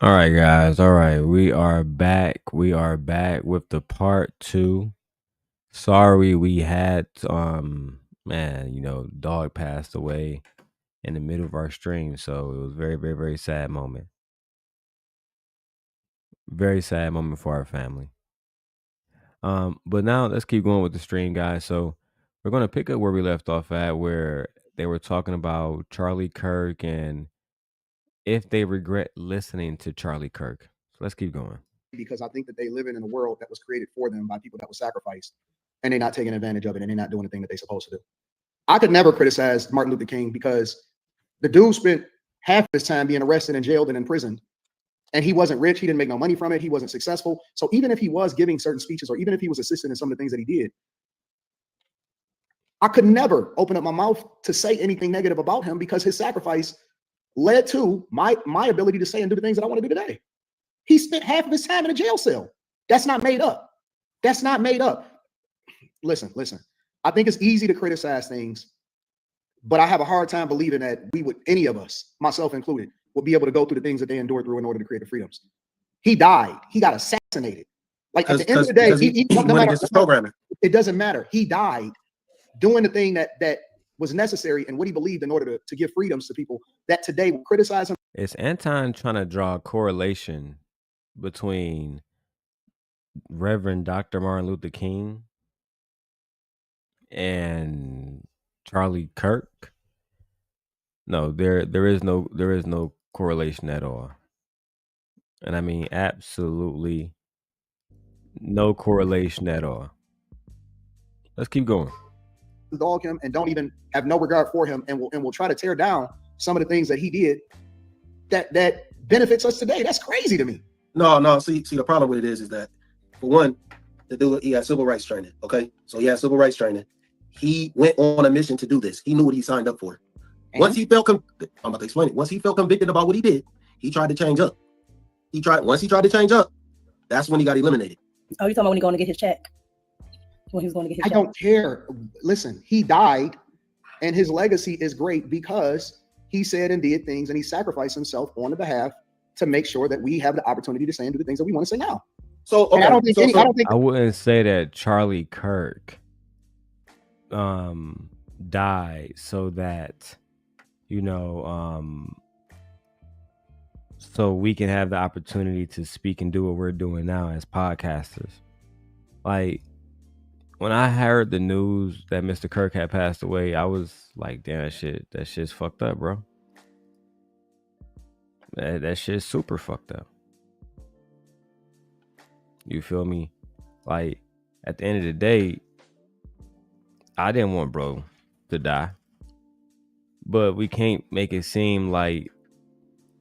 All right, guys. All right, we are back. We are back with the part two. Sorry, we had man, dog passed away in the middle of our stream, so it was very, very, very sad moment. Very sad moment for our family. But now let's keep going with the stream, guys. So we're gonna pick up where we left off at, where they were talking about Charlie Kirk and if they regret listening to Charlie Kirk. So let's keep going. Because I think that they live in a world that was created for them by people that were sacrificed, and they're not taking advantage of it, and they're not doing the thing that they're supposed to do. I could never criticize Martin Luther King because the dude spent half of his time being arrested and jailed and imprisoned, and he wasn't rich. He didn't make no money from it. He wasn't successful. So even if he was giving certain speeches, or even if he was assisting in some of the things that he did, I could never open up my mouth to say anything negative about him because his sacrifice led to my ability to say and do the things that I want to do today. He spent half of his time in a jail cell. That's not made up. That's not made up. Listen. I think it's easy to criticize things, but I have a hard time believing that we would, any of us, myself included, would be able to go through the things that they endured through in order to create the freedoms. He died. He got assassinated. Like at the end of the day, he went against his programming. It doesn't matter. He died doing the thing that was necessary and what he believed in order to give freedoms to people that today will criticize him. Is Anton trying to draw a correlation between Reverend Dr. Martin Luther King and Charlie Kirk? No, there is no correlation at all. And I mean absolutely no correlation at all. Let's keep going. Dog him and don't even have no regard for him, and will try to tear down some of the things that he did that benefits us today. That's crazy to me. No. See, the problem with it is that, for one, the dude, he had civil rights training. Okay, so he had civil rights training. He went on a mission to do this. He knew what he signed up for. Once he felt, I'm about to explain it. Once he felt convicted about what he did, he tried to change up. Once he tried to change up, that's when he got eliminated. Oh, you talking about when he going to get his check? When he was going to get his check? I don't care. Listen, he died, and his legacy is great because he said and did things, and he sacrificed himself on the behalf to make sure that we have the opportunity to say and do the things that we want to say now. So okay, I wouldn't say that Charlie Kirk died so that so we can have the opportunity to speak and do what we're doing now as podcasters. Like, when I heard the news that Mr. Kirk had passed away, I was like, damn, that shit's fucked up, bro. That shit's super fucked up. You feel me? Like, at the end of the day, I didn't want bro to die. But we can't make it seem like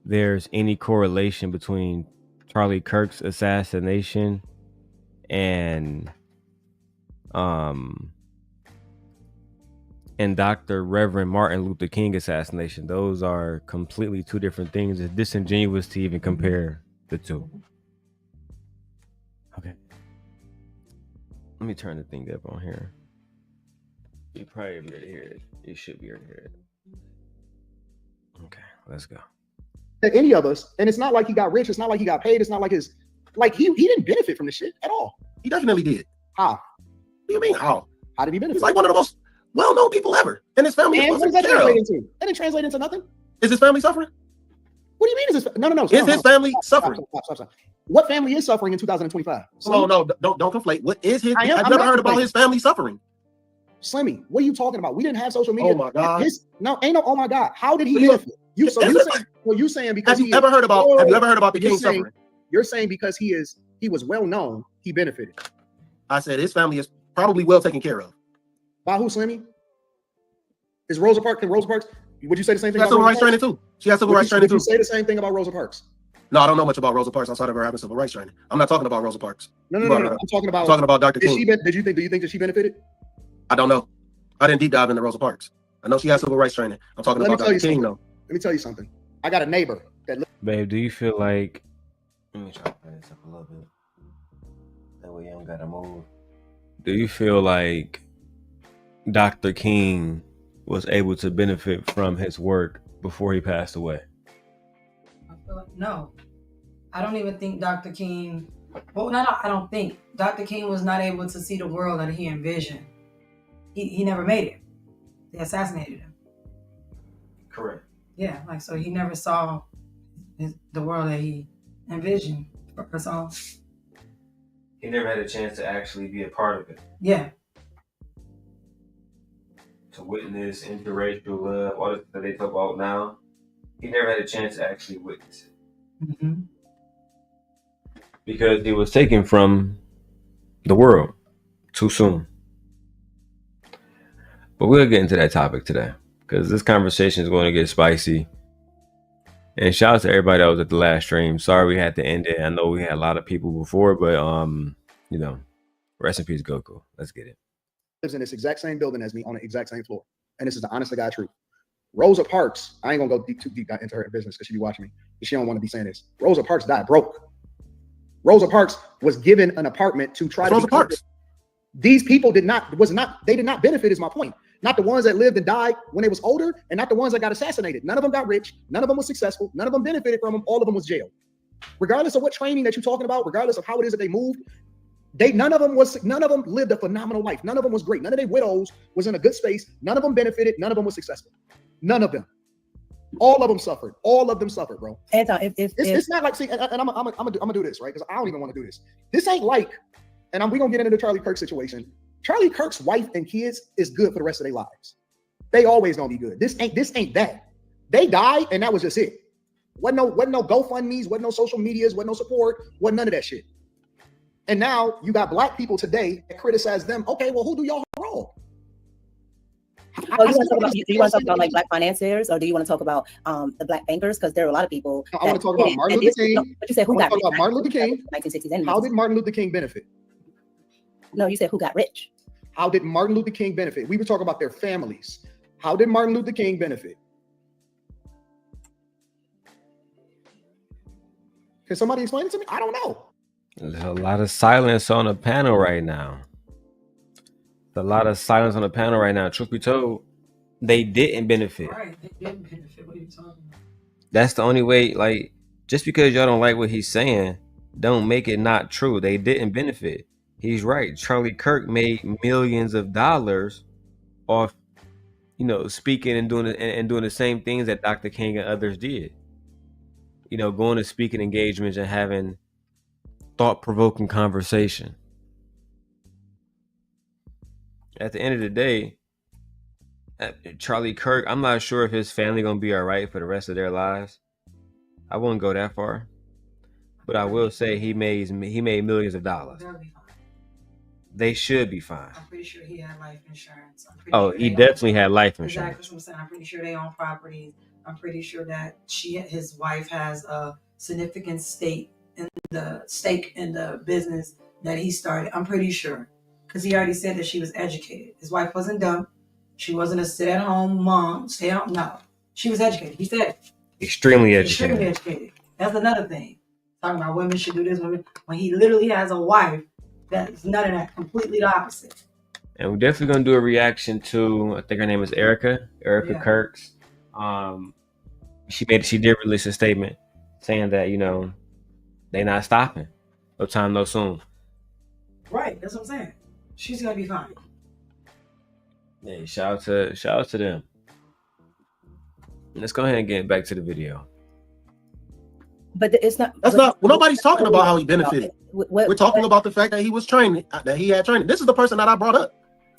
there's any correlation between Charlie Kirk's assassination and Dr. Reverend Martin Luther King assassination. Those are completely two different things. It's disingenuous to even compare the two. Okay. Let me turn the thing up on here. You probably be able to hear it. You should be able to hear it. Okay, let's go. Any of us, and it's not like he got rich. It's not like he got paid. It's not like he didn't benefit from this shit at all. He definitely did. How? What do you mean how? How did he benefit? He's like one of the most well-known people ever, and his family. And what does that translate into? That didn't translate into nothing. Is his family suffering? What do you mean? Is his no? Is his family suffering? Stop. What family is suffering in 2025? No, don't conflate. What is his? I've never heard about his family suffering. Slimmy, what are you talking about? We didn't have social media. Oh my God. Ain't no. Oh my God. How did he benefit? You saying because have you ever heard about the king suffering? You're saying because he was well known, he benefited. I said his family is probably well taken care of. By who, Slimmy? Is Rosa Parks? Would you say the same thing? She has civil rights training too. She has civil rights training too. Would you say the same thing about Rosa Parks? No, I don't know much about Rosa Parks outside of her having civil rights training. I'm not talking about Rosa Parks. No. I'm talking about Dr. King. Do you think that she benefited? I don't know. I didn't deep dive into Rosa Parks. I know she has civil rights training. I'm talking about Dr. King though. Let me tell you something. I got a neighbor that. Babe, do you feel like? Let me try to play this up a little bit. That way you don't gotta move. Do you feel like Dr. King was able to benefit from his work before he passed away? I feel like no. I don't even think Dr. King. Well, no, I don't think Dr. King was not able to see the world that he envisioned. He never made it. They assassinated him. Correct. Yeah, like so he never saw the world that he envisioned for us all. He never had a chance to actually be a part of it. Yeah. To witness interracial love, all that they talk about now. He never had a chance to actually witness it. Mm-hmm. Because it was taken from the world too soon. But we'll get into that topic today because this conversation is going to get spicy. And shout out to everybody that was at the last stream. Sorry we had to end it. I know we had a lot of people before, but you know, rest in peace, Goku. Let's get it. Lives in this exact same building as me on the exact same floor. And this is the honest to God truth. Rosa Parks, I ain't gonna go too deep into her business because she be watching me. She don't want to be saying this. Rosa Parks died broke. Rosa Parks was given an apartment to try to Rosa Parks. These people did not benefit, is my point. Not the ones that lived and died when they was older, and not the ones that got assassinated. None of them got rich. None of them was successful. None of them benefited from them. All of them was jailed. Regardless of what training that you're talking about, regardless of how it is that they moved, none of them lived a phenomenal life. None of them was great. None of their widows was in a good space. None of them benefited. None of them was successful. None of them. All of them suffered. All of them suffered, bro. Anton, It's not like, see, and I'm gonna do this, right? Because I don't even want to do this. This ain't like, and we're gonna get into the Charlie Kirk situation. Charlie Kirk's wife and kids is good for the rest of their lives. They always gonna be good. This ain't that. They died and that was just it. Wasn't no GoFundMe's, wasn't no social medias, wasn't no support, wasn't none of that shit. And now you got black people today that criticize them. Okay, well, who do y'all wrong? Oh, do you want to talk about like black financiers, or do you want to talk about the black bankers? Because there are a lot of people. I want to talk about Martin Luther King. No, but you said who got rich? About Martin Luther King. 1960s and How did Martin Luther King benefit? No, you said who got rich. How did Martin Luther King benefit? We were talking about their families. How did Martin Luther King benefit? Can somebody explain it to me? I don't know. There's a lot of silence on the panel right now. There's a lot of silence on the panel right now. Truth be told, they didn't benefit. Right, they didn't benefit. What are you talking about? That's the only way. Like, just because y'all don't like what he's saying, don't make it not true. They didn't benefit. He's right. Charlie Kirk made millions of dollars off, speaking and doing the same things that Dr. King and others did. Going to speaking engagements and having thought-provoking conversation. At the end of the day, Charlie Kirk, I'm not sure if his family gonna be all right for the rest of their lives. I won't go that far, but I will say he made millions of dollars. They'll be fine. They should be fine. I'm pretty sure he had life insurance. He definitely had life insurance. Exactly what I'm saying. I'm pretty sure they own properties. I'm pretty sure that his wife has a significant stake in the business that he started. I'm pretty sure, because he already said that she was educated. His wife wasn't dumb. She wasn't a sit-at-home mom. No, she was educated. He said extremely educated. Extremely educated. That's another thing. Talking about women should do this, women, when he literally has a wife that's none of that. Completely the opposite. And we're definitely gonna do a reaction to, I think her name is Erica Kirk's. She did release a statement saying that they not stopping. No time, no soon. Right, that's what I'm saying. She's gonna be fine. Yeah, shout out to them. Let's go ahead and get back to the video. But it's not. Nobody's talking about how he benefited. We're talking about the fact that he was trained, that he had training. This is the person that I brought up.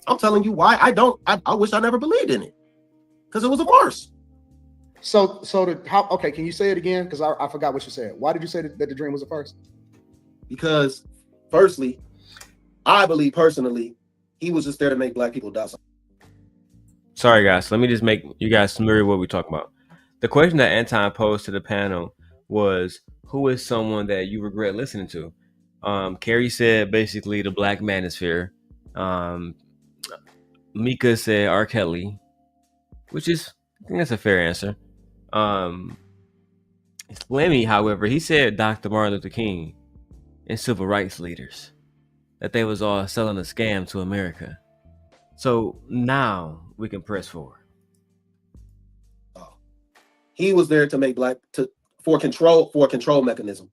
I'm telling you why I wish I never believed in it, because it was a farce. Okay, can you say it again? Because I forgot what you said. Why did you say that the dream was a farce? Because firstly, I believe personally, he was just there to make black people die. Sorry guys, let me just make you guys familiar with what we're talking about. The question that Anton posed to the panel was, who is someone that you regret listening to? Carrie said basically the black manosphere. Micca said R. Kelly, which is, I think that's a fair answer. Slimmy, however, he said Dr. Martin Luther King and civil rights leaders, that they was all selling a scam to America. So now we can press forward. He was there to make for a control mechanism.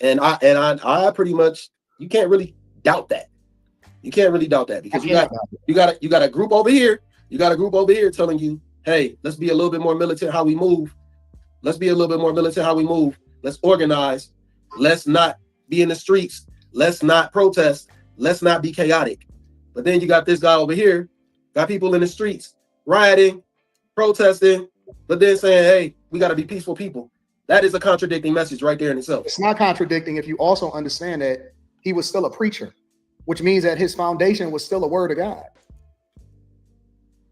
And I pretty much, you can't really doubt that. You can't really doubt that because you got a group over here. You got a group over here telling you, hey, let's be a little bit more militant how we move. Let's be a little bit more militant how we move. Let's organize. Let's not be in the streets. Let's not protest. Let's not be chaotic. But then you got this guy over here, got people in the streets rioting, protesting, but then saying, hey, we got to be peaceful people. That is a contradicting message right there in itself. It's not contradicting if you also understand that he was still a preacher, which means that his foundation was still a word of God.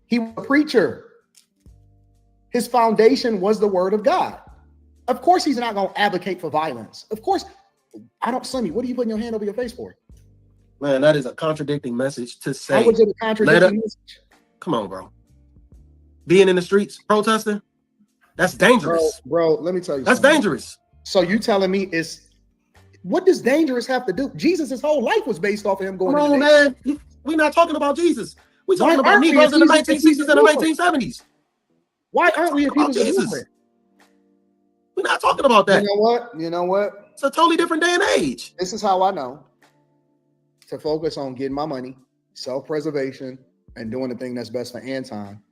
He was a preacher. His foundation was the word of God. Of course, he's not going to advocate for violence. Of course, I don't, Slimmy, what are you putting your hand over your face for? Man, that is a contradicting message to say. How was it a contradicting message? Come on, bro. Being in the streets, protesting, that's dangerous. Bro, let me tell you that's something. Dangerous. So you telling me what does dangerous have to do? Jesus' whole life was based off of him going. Come on, man. We're not talking about Jesus. We're talking about Negroes in the 1960s and the 1970s. Why aren't we if he was Jesus? We're not talking about that. You know what? It's a totally different day and age. This is how I know to focus on getting my money, self-preservation, and doing the thing that's best for Anton.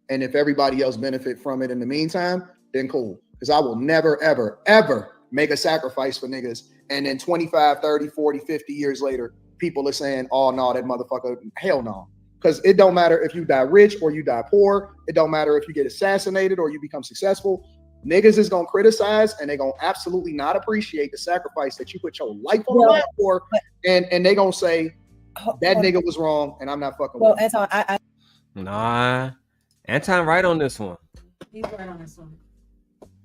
And if everybody else benefit from it in the meantime, then cool. Because I will never, ever, ever make a sacrifice for niggas. And then 25, 30, 40, 50 years later, people are saying, oh, no, that motherfucker, hell no. Because it don't matter if you die rich or you die poor. It don't matter if you get assassinated or you become successful. Niggas is going to criticize and they're going to absolutely not appreciate the sacrifice that you put your life on the line for. And they're going to say, that nigga was wrong and I'm not fucking with him. Anton, Nah. Anton right on this one. He's right on this one.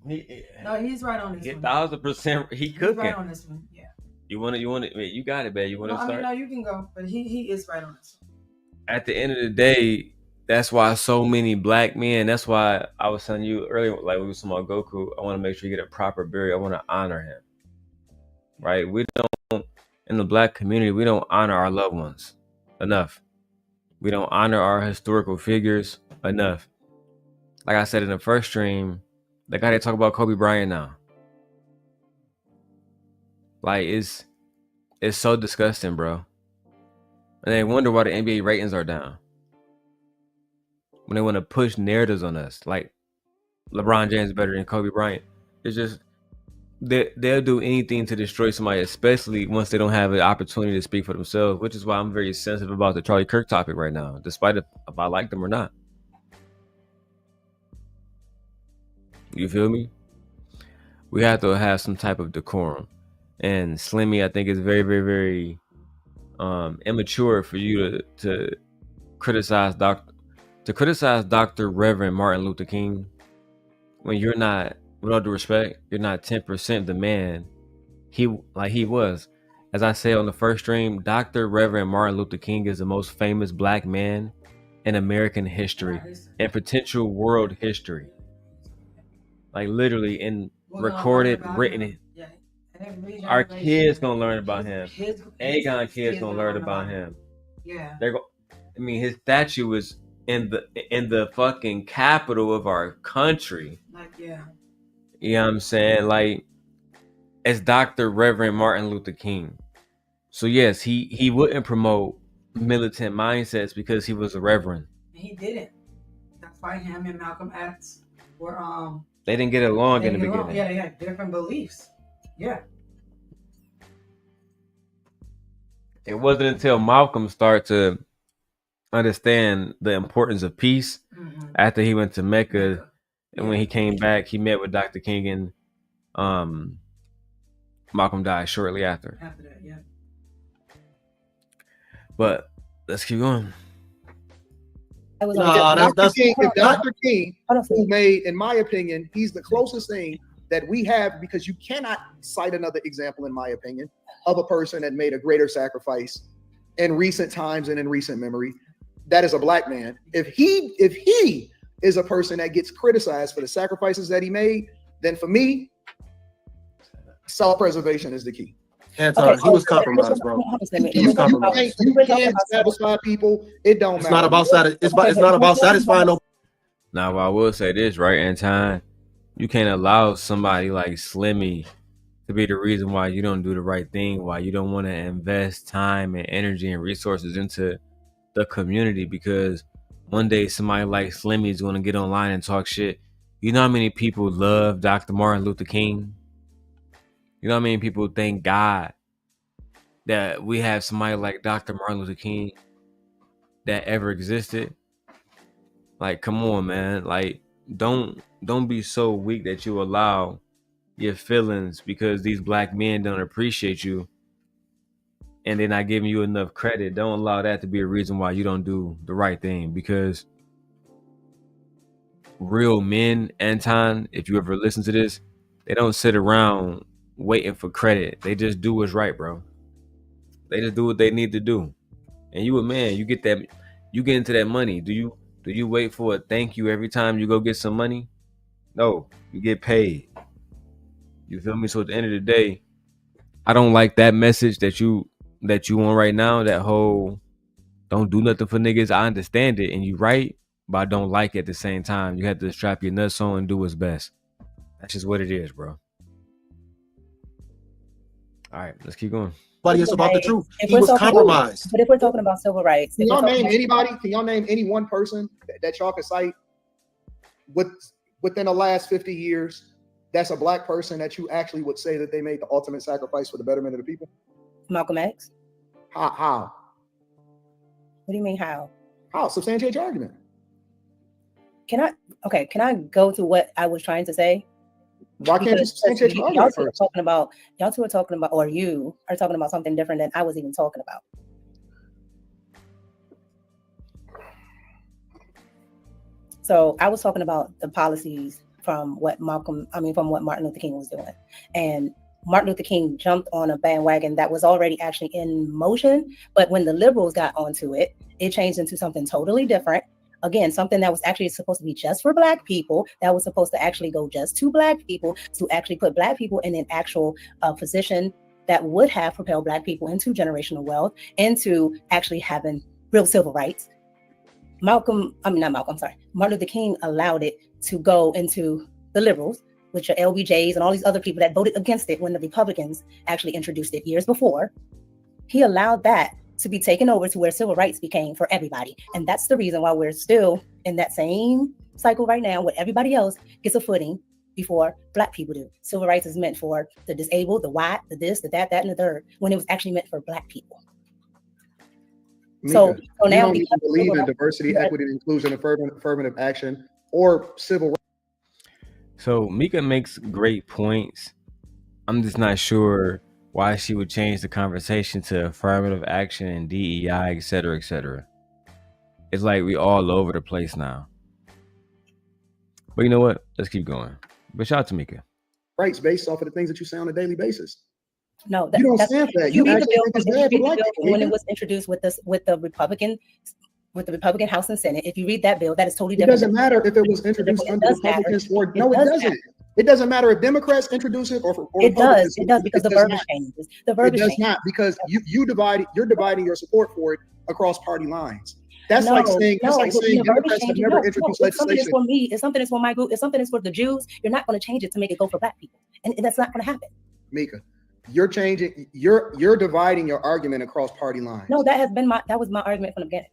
He's right on this one. 1,000% he cooking. He's right on this one. Yeah. You want it? You got it, babe. You want to start? No, you can go. But he is right on this one. At the end of the day, that's why so many black men, that's why I was telling you earlier, like we were talking about Goku, I want to make sure you get a proper burial. I want to honor him. Right? We don't, in the black community, we don't honor our loved ones enough. We don't honor our historical figures enough. Like I said in the first stream, the guy they talk about Kobe Bryant now. Like it's so disgusting, bro. And they wonder why the NBA ratings are down. When they want to push narratives on us, like LeBron James better than Kobe Bryant. It's just they'll do anything to destroy somebody, especially once they don't have an opportunity to speak for themselves, which is why I'm very sensitive about the Charlie Kirk topic right now, despite if I like them or not. You feel me? We have to have some type of decorum. And Slimmy, I think, is very, very, very immature for you to criticize Dr. Reverend Martin Luther King when you're not, with all due respect, you're not 10% the man he was. As I said on the first stream, Dr. Reverend Martin Luther King is the most famous black man in American history and potential world history. Like literally in recorded, written. Yeah. Our kids gonna learn about him. Aegon kids gonna learn about him. Yeah. I mean, his statue is in the fucking capital of our country. Like, yeah. You know what I'm saying? Like, it's Dr. Reverend Martin Luther King. So yes, he wouldn't promote militant mindsets because he was a reverend. He didn't. That's why him and Malcolm X were they didn't get along in the beginning. Yeah, they had different beliefs. Yeah. It wasn't until Malcolm started to understand the importance of peace after he went to Mecca, and when he came back, he met with Dr. King, and Malcolm died shortly after. After that, yeah. But let's keep going. If Dr. King, who made, in my opinion, he's the closest thing that we have, because you cannot cite another example, in my opinion, of a person that made a greater sacrifice in recent times and in recent memory. That is a black man. If he is a person that gets criticized for the sacrifices that he made, then for me, self-preservation is the key. Anton, he was compromised, bro. He was compromised. You can't satisfy people. It don't matter. It's not about satisfying no. Now, I will say this, right, Anton? You can't allow somebody like Slimmy to be the reason why you don't do the right thing, why you don't want to invest time and energy and resources into the community, because one day somebody like Slimmy is going to get online and talk shit. You know how many people love Dr. Martin Luther King? You know how many people thank God that we have somebody like Dr. Martin Luther King that ever existed? Like, come on, man. Like, don't be so weak that you allow your feelings because these black men don't appreciate you and they're not giving you enough credit. Don't allow that to be a reason why you don't do the right thing, because real men, Anton, if you ever listen to this, they don't sit around waiting for credit. They just do what's right, bro. They just do what they need to do. And you a man, you get into that money. Do you wait for a thank you every time you go get some money? No, you get paid. You feel me? So at the end of the day, I don't like that message that you on right now, that whole don't do nothing for niggas. I understand it and you right, but I don't like it at the same time. You have to strap your nuts on and do what's best. That's just what it is, bro. All right, let's keep going. But it's about the truth. If He we're was talking- compromised. But if we're talking about civil rights, Can y'all name anybody? Can y'all name any one person that y'all can cite within the last 50 years that's a black person that you actually would say that they made the ultimate sacrifice for the betterment of the people? Malcolm X? How? What do you mean how? How? Substantiate your argument. Can I go to what I was trying to say? Why can't you substantiate your y'all argument two are first? talking about, or you are talking about something different than I was even talking about. So I was talking about the policies from what Martin Luther King was doing. And Martin Luther King jumped on a bandwagon that was already actually in motion. But when the liberals got onto it, it changed into something totally different. Again, something that was actually supposed to be just for black people, that was supposed to actually go just to black people, to actually put black people in an actual position that would have propelled black people into generational wealth, into actually having real civil rights. Martin Luther King allowed it to go into the liberals, which are LBJs and all these other people that voted against it when the Republicans actually introduced it years before. He allowed that to be taken over to where civil rights became for everybody. And that's the reason why we're still in that same cycle right now, where everybody else gets a footing before black people do. Civil rights is meant for the disabled, the white, the this, the that, and the third, when it was actually meant for black people. Micca, So you now don't even believe in diversity, equity, inclusion, affirmative action, or civil rights. So Micca makes great points. I'm just not sure why she would change the conversation to affirmative action and DEI, et cetera, et cetera. It's like we all over the place now. But you know what? Let's keep going. But shout out to Micca. Rights based off of the things that you say on a daily basis. No, You don't stand for that. You actually think it's bad for black people. When it was introduced with the Republican House and Senate, if you read that bill, that is totally It different. doesn't matter if it was introduced under Republicans or no, it doesn't. It doesn't matter if Democrats introduce it or it does. It does because the verbiage changes. The verbiage it does not, because you're dividing your support for it across party lines. That's like saying Democrats have never introduced legislation. For me, if something is for my group, if something is for the Jews, you're not going to change it to make it go for black people, and that's not going to happen. Micca, you're dividing your argument across party lines. No, that was my argument from the beginning.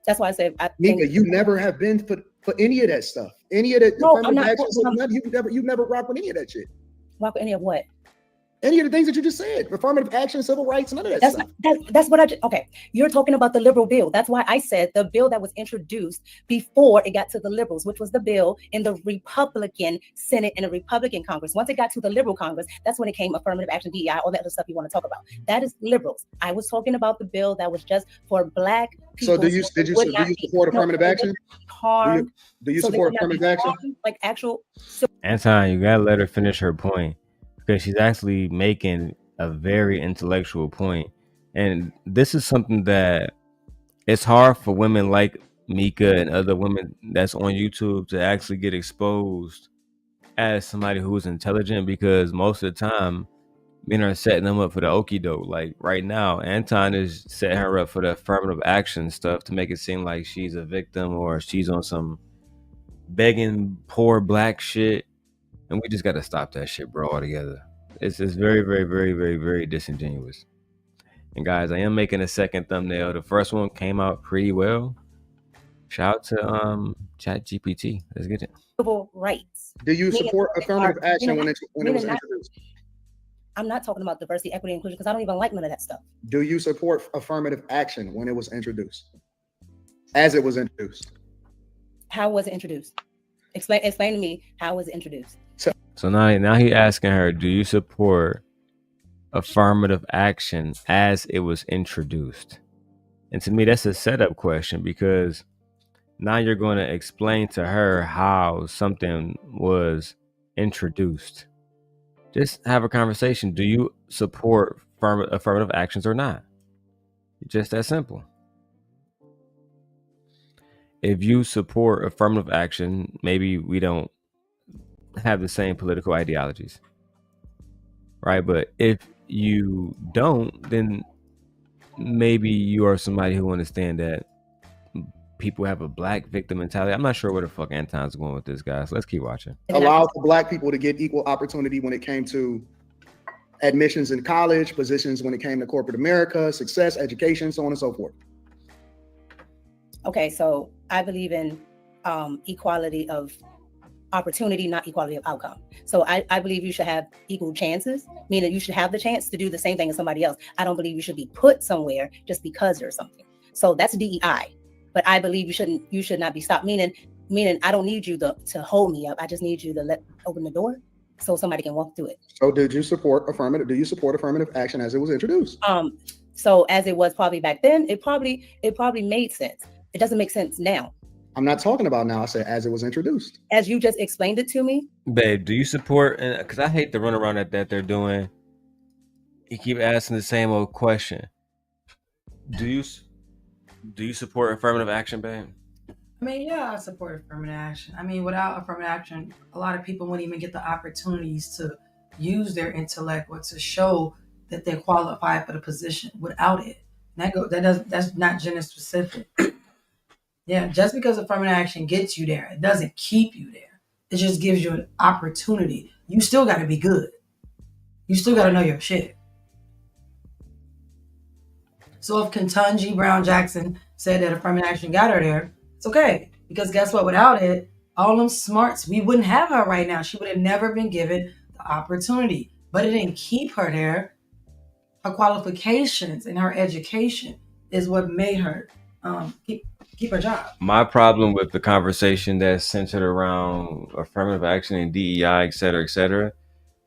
That's why I said, Micca, you never have been for any of that stuff. Any of that affirmative action, you've never rocked with any of that shit. Rock with any of what? Any of the things that you just said, affirmative action, civil rights, none of that stuff. That's what okay. You're talking about the liberal bill. That's why I said the bill that was introduced before it got to the liberals, which was the bill in the Republican Senate and the Republican Congress. Once it got to the liberal Congress, that's when it came affirmative action, DEI, all that other stuff you want to talk about. That is liberals. I was talking about the bill that was just for black people. So did you support affirmative action? Do you support affirmative action? Like actual. Anton, you gotta let her finish her point, because she's actually making a very intellectual point. And this is something that it's hard for women like Micca and other women that's on YouTube to actually get exposed as somebody who's intelligent, because most of the time men are setting them up for the okie doke. Like right now, Anton is setting her up for the affirmative action stuff to make it seem like she's a victim or she's on some begging poor black shit. And we just got to stop that shit, bro, altogether. It's very, very, very, very, very disingenuous. And guys, I am making a second thumbnail. The first one came out pretty well. Shout out to Chat GPT. Let's get it. Civil rights. Do you Meaning support that affirmative are- action when it was meaning not- introduced? I'm not talking about diversity, equity, and inclusion because I don't even like none of that stuff. Do you support affirmative action when it was introduced? As it was introduced. How was it introduced? Explain to me how was it introduced? So now he asking her, do you support affirmative action as it was introduced? And to me, that's a setup question, because now you're going to explain to her how something was introduced. Just have a conversation. Do you support affirmative actions or not? Just that simple. If you support affirmative action, maybe we don't have the same political ideologies, right? But if you don't, then maybe you are somebody who understands that people have a black victim mentality. I'm not sure where the fuck Anton's going with this, guys. Let's keep watching. Allow for black people to get equal opportunity when it came to admissions in college, positions when it came to corporate America, success, education, so on and so forth. Okay, so I believe in equality of opportunity, not equality of outcome. So I believe you should have equal chances, meaning you should have the chance to do the same thing as somebody else. I don't believe you should be put somewhere just because there's something. So that's DEI. But I believe you should not be stopped. Meaning I don't need you to hold me up. I just need you to open the door so somebody can walk through it. So do you support affirmative action as it was introduced? So as it was probably back then, it probably made sense. It doesn't make sense now. I'm not talking about now. I said as it was introduced. As you just explained it to me. Babe, do you support, because I hate the runaround that they're doing. You keep asking the same old question. Do you support affirmative action, babe? I mean, yeah, I support affirmative action. I mean, without affirmative action, a lot of people wouldn't even get the opportunities to use their intellect or to show that they're qualified for the position without it. That's not gender specific. Yeah, just because affirmative action gets you there, it doesn't keep you there. It just gives you an opportunity. You still got to be good. You still got to know your shit. So if Ketanji Brown Jackson said that affirmative action got her there, it's okay. Because guess what? Without it, all them smarts, we wouldn't have her right now. She would have never been given the opportunity. But it didn't keep her there. Her qualifications and her education is what made her keep her job. My problem with the conversation that's centered around affirmative action and DEI, et cetera,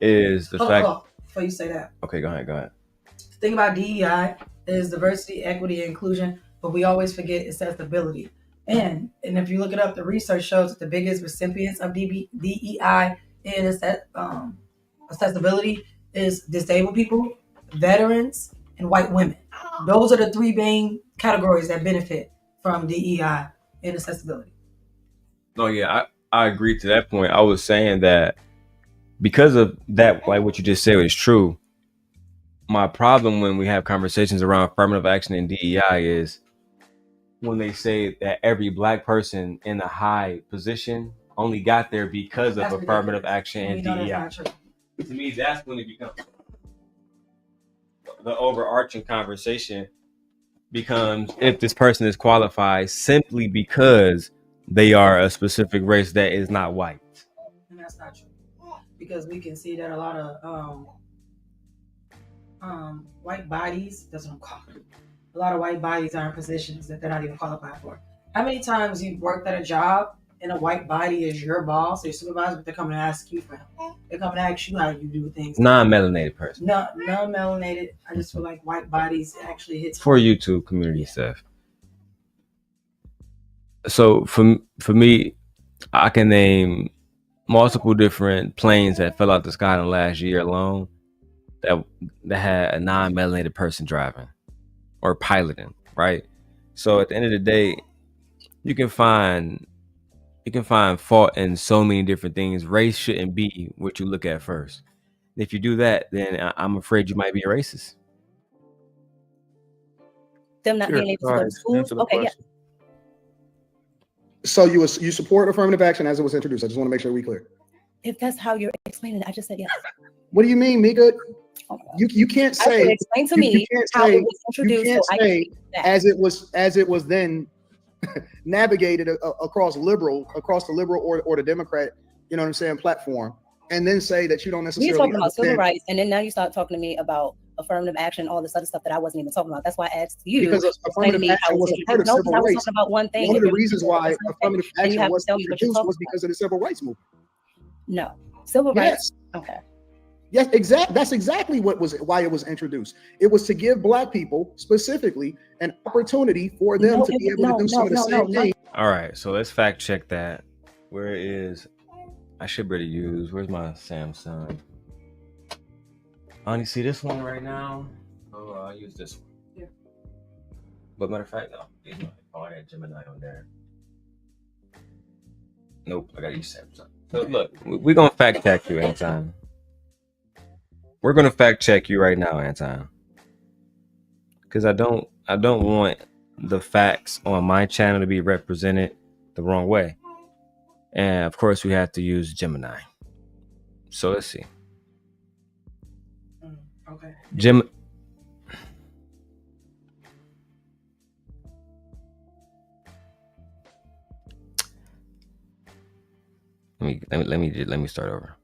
is the fact. Before you say that. Okay, go ahead. The thing about DEI is diversity, equity, and inclusion, but we always forget accessibility. And if you look it up, the research shows that the biggest recipients of DEI and accessibility is disabled people, veterans, and white women. Those are the three main categories that benefit from DEI and accessibility. No, yeah, I agree to that point. I was saying that because of that, like what you just said is true. My problem when we have conversations around affirmative action and DEI is when they say that every black person in a high position only got there because of affirmative action and DEI. To me, that's when it becomes the overarching conversation becomes if this person is qualified simply because they are a specific race that is not white. And that's not true. Because we can see that a lot of white bodies, that's what I'm calling it. A lot of white bodies are in positions that they're not even qualified for. How many times you've worked at a job and a white body is your boss or your supervisor, but they're coming to ask you for help? They're coming to ask you how you do things. Non-melanated person. No, non-melanated. I just feel like white bodies actually hits for YouTube community stuff. So for me, I can name multiple different planes that fell out the sky in the last year alone that had a non-melanated person driving or piloting, right? So at the end of the day, you can find fault in so many different things. Race shouldn't be what you look at first. If you do that, then I'm afraid you might be a racist. Them not being able to go to school. Okay, yeah. So you support affirmative action as it was introduced. I just want to make sure we're clear. If that's how you're explaining it, I just said yes. What do you mean, Micca? Oh, You can't I said, say explain to you me can't how say- it was introduced. you can't so I can say speak to that. as it was then navigated across the liberal or the Democrat, you know what I'm saying, platform, and then say that you don't We're necessarily talking about civil understand. rights, and then now you start talking to me about affirmative action, all this other stuff that I wasn't even talking about. That's why I asked you. Because explain to affirmative me how action it's was a part of introduced. No, civil because I was rights. talking about one thing. One of and the you're- reasons why it's okay. affirmative And you action have to was tell me what you're introduced talking was because of the civil rights movement. No, civil rights. Yes. Okay. Yes, that's exactly why it was introduced. It was to give Black people specifically an opportunity for them to be able to do some of the same things. All right, so let's fact check that. Where is I should better use? Where's my Samsung? You see this one right now? Oh, I'll use this one. Yeah. But matter of fact, no. Oh, I got Gemini on there. Nope, I gotta use Samsung. So look, we're gonna fact check you, Anton. We're gonna fact check you right now, Anton. Because I don't want the facts on my channel to be represented the wrong way. And of course we have to use Gemini. So let's see. Okay. Let me start over.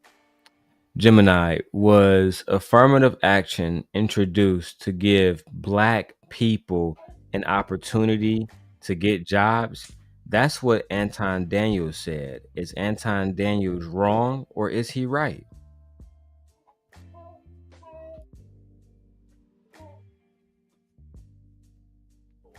Gemini was affirmative action introduced to give Black people an opportunity to get jobs. That's what Anton Daniels said. Is Anton Daniels wrong or is he right?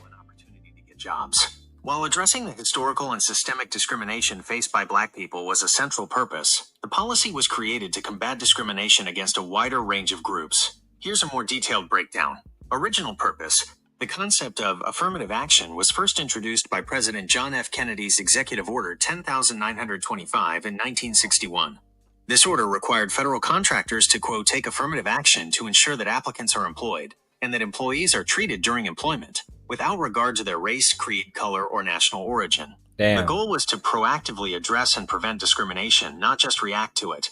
An opportunity to get jobs. While addressing the historical and systemic discrimination faced by Black people was a central purpose, the policy was created to combat discrimination against a wider range of groups. Here's a more detailed breakdown. Original purpose. The concept of affirmative action was first introduced by President John F. Kennedy's Executive Order 10,925 in 1961. This order required federal contractors to, quote, take affirmative action to ensure that applicants are employed and that employees are treated during employment without regard to their race, creed, color, or national origin. Damn. The goal was to proactively address and prevent discrimination, not just react to it.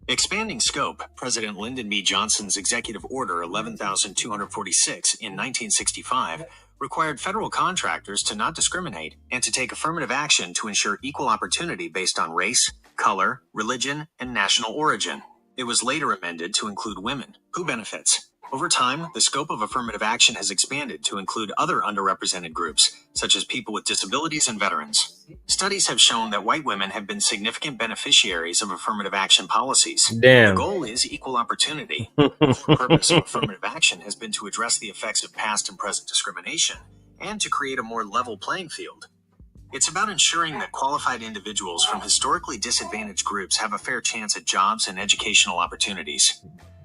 Expanding scope, President Lyndon B. Johnson's Executive Order 11,246 in 1965 required federal contractors to not discriminate and to take affirmative action to ensure equal opportunity based on race, color, religion, and national origin. It was later amended to include women. Who benefits? Over time, the scope of affirmative action has expanded to include other underrepresented groups, such as people with disabilities and veterans. Studies have shown that white women have been significant beneficiaries of affirmative action policies. Damn. The goal is equal opportunity. The purpose of affirmative action has been to address the effects of past and present discrimination and to create a more level playing field. It's about ensuring that qualified individuals from historically disadvantaged groups have a fair chance at jobs and educational opportunities.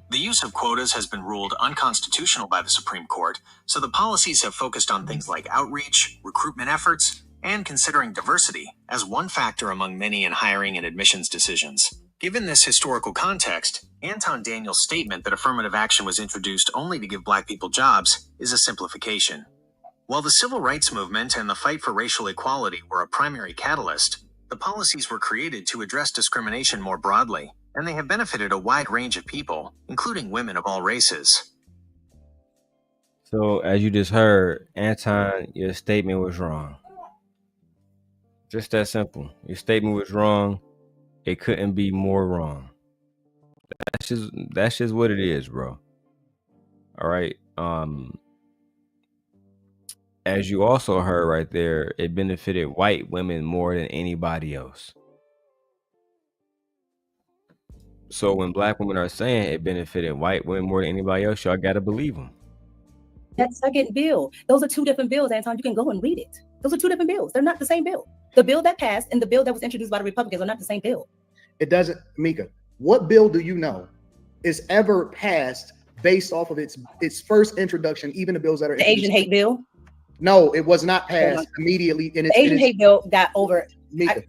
The use of quotas has been ruled unconstitutional by the Supreme Court, so the policies have focused on things like outreach, recruitment efforts, and considering diversity as one factor among many in hiring and admissions decisions. Given this historical context, Anton Daniels' statement that affirmative action was introduced only to give Black people jobs is a simplification. While the civil rights movement and the fight for racial equality were a primary catalyst, the policies were created to address discrimination more broadly, and they have benefited a wide range of people, including women of all races. So as you just heard, Anton, your statement was wrong. Just that simple. Your statement was wrong. It couldn't be more wrong. That's just what it is, bro. All right. As you also heard right there, it benefited white women more than anybody else. So when Black women are saying it benefited white women more than anybody else, y'all gotta believe them. That second bill, those are two different bills, Anton. You can go and read it. Those are two different bills. They're not the same bill. The bill that passed and the bill that was introduced by the Republicans are not the same bill. It doesn't, Micca. What bill do you know is ever passed based off of its first introduction, even the bills that are The Asian hate bill? No, it was not passed immediately. In its, The Asian hate bill got over. Micca,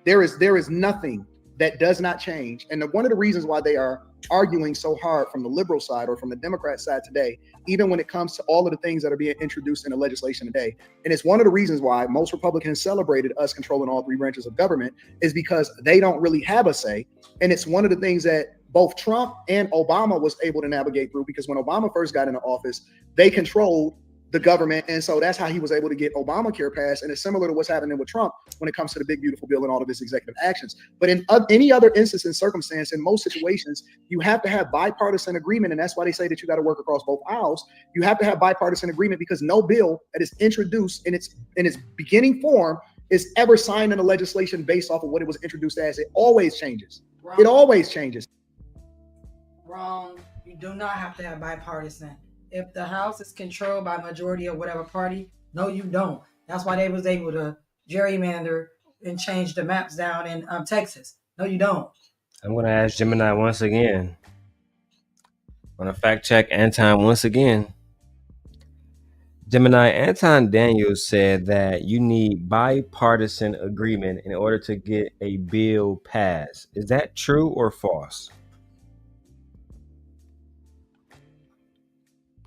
there is nothing that does not change. And one of the reasons why they are arguing so hard from the liberal side or from the Democrat side today, even when it comes to all of the things that are being introduced in the legislation today. And it's one of the reasons why most Republicans celebrated us controlling all three branches of government, is because they don't really have a say. And it's one of the things that both Trump and Obama was able to navigate through, because when Obama first got into office, they controlled the government. And so that's how he was able to get Obamacare passed. And it's similar to what's happening with Trump when it comes to the big, beautiful bill and all of his executive actions. But in any other instance and circumstance, in most situations, you have to have bipartisan agreement. And that's why they say that you got to work across both aisles. You have to have bipartisan agreement, because no bill that is introduced in its beginning form is ever signed into legislation based off of what it was introduced as. It always changes. Wrong. It always changes. Wrong. You do not have to have bipartisan. If the House is controlled by majority of whatever party, no, you don't. That's why they was able to gerrymander and change the maps down in Texas. No, you don't. I'm going to ask Gemini once again. I'm going to fact check Anton once again. Gemini, Anton Daniels said that you need bipartisan agreement in order to get a bill passed. Is that true or false?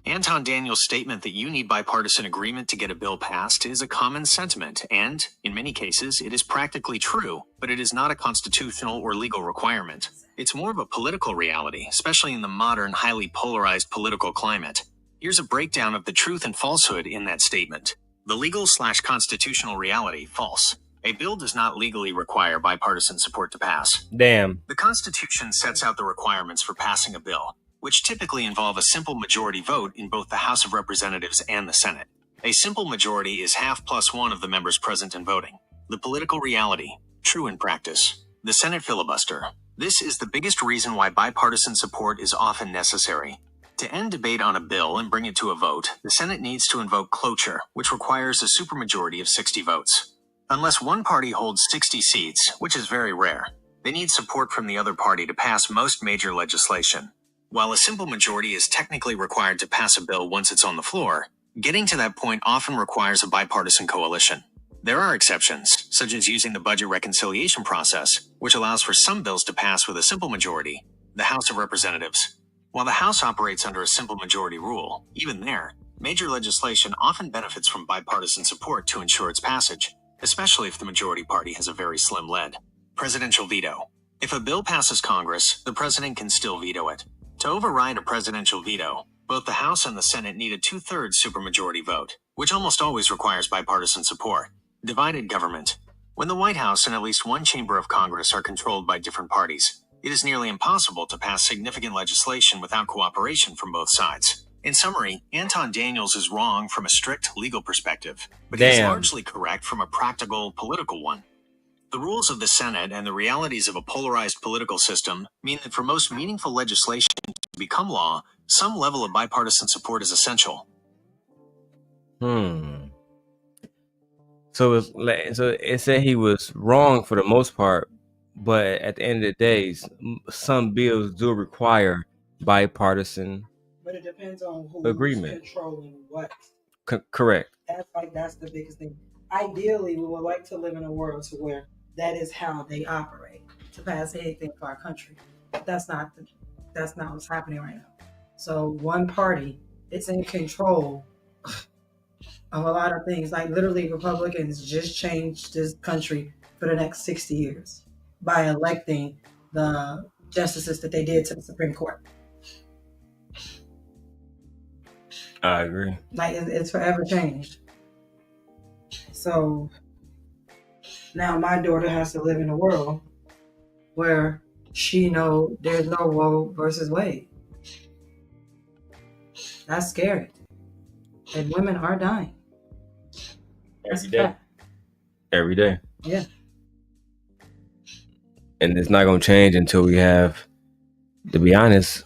Anton Daniels' statement that you need bipartisan agreement to get a bill passed is a common sentiment, and, in many cases, it is practically true, but it is not a constitutional or legal requirement. It's more of a political reality, especially in the modern, highly polarized political climate. Here's a breakdown of the truth and falsehood in that statement. The legal/constitutional reality, false. A bill does not legally require bipartisan support to pass. Damn. The Constitution sets out the requirements for passing a bill, which typically involve a simple majority vote in both the House of Representatives and the Senate. A simple majority is half plus one of the members present and voting. The political reality, true in practice. The Senate filibuster. This is the biggest reason why bipartisan support is often necessary. To end debate on a bill and bring it to a vote, the Senate needs to invoke cloture, which requires a supermajority of 60 votes. Unless one party holds 60 seats, which is very rare, they need support from the other party to pass most major legislation. While a simple majority is technically required to pass a bill once it's on the floor, getting to that point often requires a bipartisan coalition. There are exceptions, such as using the budget reconciliation process, which allows for some bills to pass with a simple majority, the House of Representatives. While the House operates under a simple majority rule, even there, major legislation often benefits from bipartisan support to ensure its passage, especially if the majority party has a very slim lead. Presidential veto. If a bill passes Congress, the president can still veto it. To override a presidential veto, both the House and the Senate need a 2/3 supermajority vote, which almost always requires bipartisan support. Divided government. When the White House and at least one chamber of Congress are controlled by different parties, it is nearly impossible to pass significant legislation without cooperation from both sides. In summary, Anton Daniels is wrong from a strict legal perspective, but he's largely correct from a practical political one. The rules of the Senate and the realities of a polarized political system mean that for most meaningful legislation to become law, some level of bipartisan support is essential. So it said he was wrong for the most part, but at the end of the day, some bills do require bipartisan But it depends on who's agreement. controlling what. Correct. That's the biggest thing. Ideally, we would like to live in a world to where that is how they operate, to pass anything for our country. But that's not what's happening right now. So one party is in control of a lot of things. Like literally, Republicans just changed this country for the next 60 years by electing the justices that they did to the Supreme Court. I agree. Like it's forever changed. So now my daughter has to live in a world where she know there's no Roe versus Wade. That's scary. And women are dying. Every day. Every day. Yeah. And it's not going to change until we have, to be honest,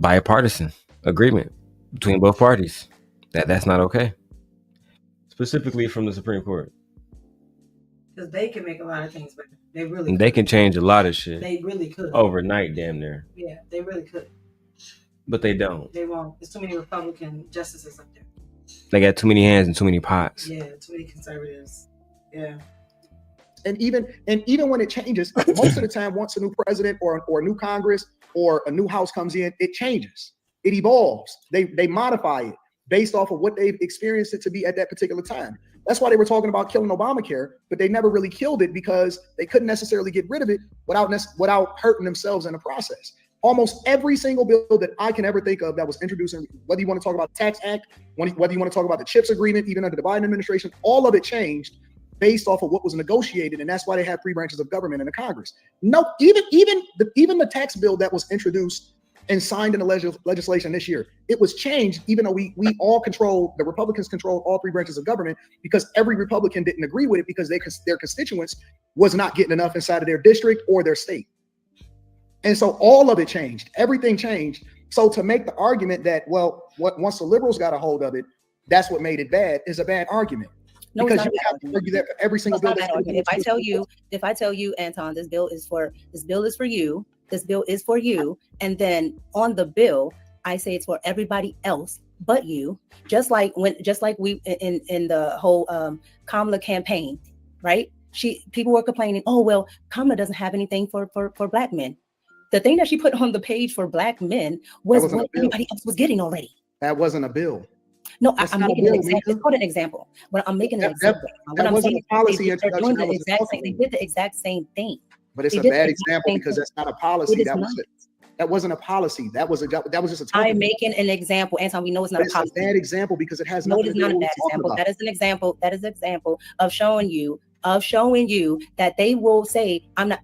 bipartisan agreement between both parties. That's not okay. Specifically from the Supreme Court. Because they can make a lot of things better. They really They can change a lot of shit. They really could. Overnight, damn near. Yeah, they really could. But they don't. They won't. There's too many Republican justices up there. They got too many hands and too many pots. Yeah, too many conservatives. Yeah. And even when it changes, most of the time, once a new president or a new Congress or a new House comes in, it changes. It evolves. They modify it based off of what they've experienced it to be at that particular time. That's why they were talking about killing Obamacare, but they never really killed it because they couldn't necessarily get rid of it without hurting themselves in the process. Almost every single bill that I can ever think of that was introduced, whether you want to talk about the Tax Act, whether you want to talk about the CHIPS agreement, even under the Biden administration, all of it changed based off of what was negotiated, and that's why they have 3 branches of government in the Congress. No, even the tax bill that was introduced and signed in the legislation this year, it was changed, even though we all control, the Republicans control all 3 branches of government, because every Republican didn't agree with it because their constituents was not getting enough inside of their district or their state. And so all of it changed, everything changed. So to make the argument that, well, once the liberals got a hold of it, that's what made it bad, is a bad argument. No, because you have to argue that for every single bill. If I tell you, Anton, this bill is for you, this bill is for you, and then on the bill, I say it's for everybody else but you, just like we in the whole Kamala campaign, right? People were complaining, oh well, Kamala doesn't have anything for black men. The thing that she put on the page for black men was what everybody else was getting already. That wasn't a bill. No, I'm making an example. It's called an example. When I'm making an example, that wasn't a policy introduction. They did the exact same thing. But it's a bad example because that's not a policy. That wasn't a policy. That was just a token. I'm making an example, Anton. We know it's not a policy. It's a bad example because it has nothing to do with what we're talking about. That is an example. That is an example of showing you that they will say, I'm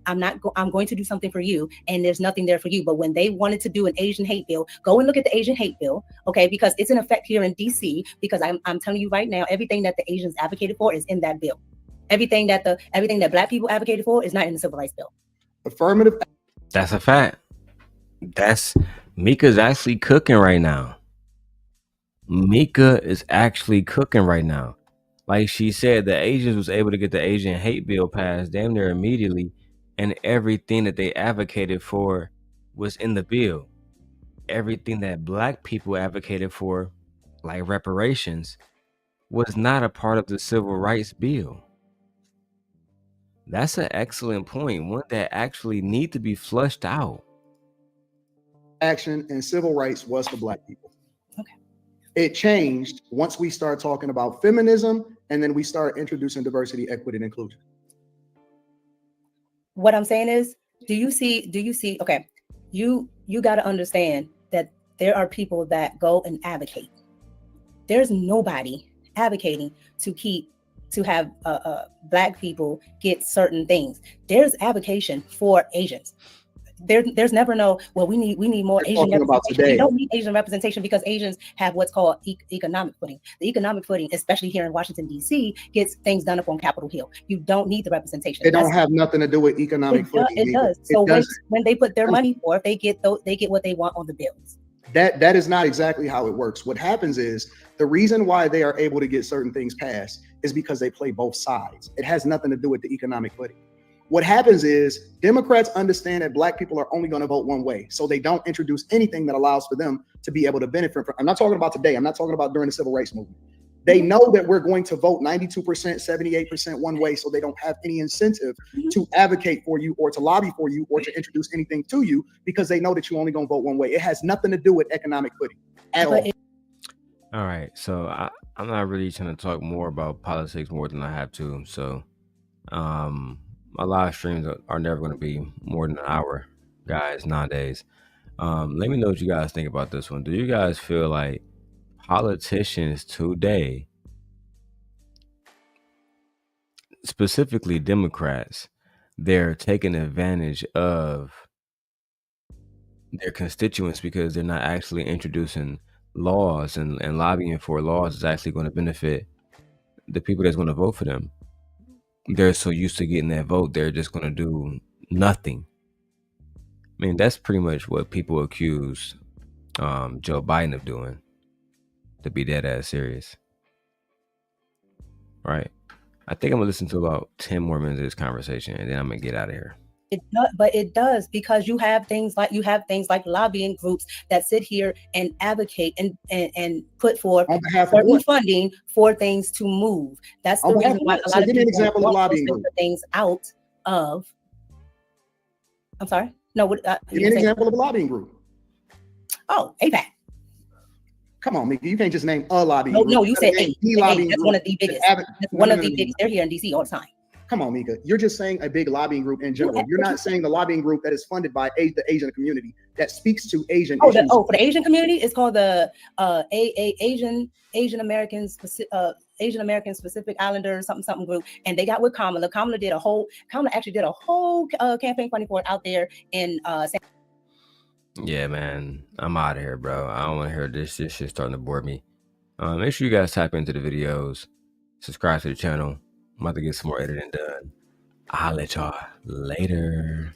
going to do something for you, and there's nothing there for you. But when they wanted to do an Asian hate bill, go and look at the Asian hate bill, okay? Because it's in effect here in DC. Because I'm telling you right now, everything that the Asians advocated for is in that bill. Everything that black people advocated for is not in the civil rights bill. Affirmative. That's a fact. Micca's actually cooking right now. Micca is actually cooking right now. Like she said, the Asians was able to get the Asian hate bill passed damn near immediately, and everything that they advocated for was in the bill. Everything that black people advocated for, like reparations, was not a part of the civil rights bill. That's an excellent point, one that actually need to be flushed out. Action and civil rights was for black people. Okay. It changed once we start talking about feminism, and then we start introducing diversity, equity, and inclusion. What I'm saying is, do you see, okay, you got to understand that there are people that go and advocate. There's nobody advocating to have black people get certain things. There's advocation for Asians. There's never no, well, we need more Asian representation. We don't need Asian representation because Asians have what's called economic footing. The economic footing, especially here in Washington, D.C., gets things done up on Capitol Hill. You don't need the representation. It don't have nothing to do with economic footing. It does. So when they put their money forth, they get what they want on the bills. That is not exactly how it works. What happens is the reason why they are able to get certain things passed is because they play both sides. It has nothing to do with the economic footing. What happens is Democrats understand that black people are only going to vote one way. So they don't introduce anything that allows for them to be able to benefit from. I'm not talking about today. I'm not talking about during the civil rights movement. They know that we're going to vote 92%, 78% one way. So they don't have any incentive to advocate for you or to lobby for you or to introduce anything to you because they know that you're only going to vote one way. It has nothing to do with economic footing at all. All right. So I'm not really trying to talk more about politics more than I have to. So, my live streams are never going to be more than an hour, guys, nowadays. Let me know what you guys think about this one. Do you guys feel like politicians today, specifically Democrats, they're taking advantage of their constituents because they're not actually introducing laws and lobbying for laws is actually going to benefit the people that's going to vote for them? They're so used to getting that vote, they're just going to do nothing. I mean, that's pretty much what people accuse Joe Biden of doing, to be dead ass serious. Right? I think I'm going to listen to about 10 more minutes of this conversation, and then I'm going to get out of here. It does because you have things like lobbying groups that sit here and advocate and put forth certain funding for things to move. That's the reason why a lot of people want things out of. I'm sorry. No. Give me an example of a lobbying group. Oh, APAC. Come on, Micca. You can't just name a lobbying No, group. no, you said name A. the lobbying That's group one of the that biggest. haven't- That's no, one no, of no, the no, no. biggest. They're here in DC all the time. Come on, Micca. You're just saying a big lobbying group in general. You're not saying the lobbying group that is funded by the Asian community that speaks to Asian issues. For the Asian community, it's called the Asian American Pacific Islanders something group, and they got with Kamala. Kamala actually did a whole campaign funding for it out there in Yeah, man, I'm out of here, bro. I don't want to hear this. This shit's starting to bore me. Make sure you guys type into the videos, subscribe to the channel. I'm about to get some more editing done. I'll let y'all later.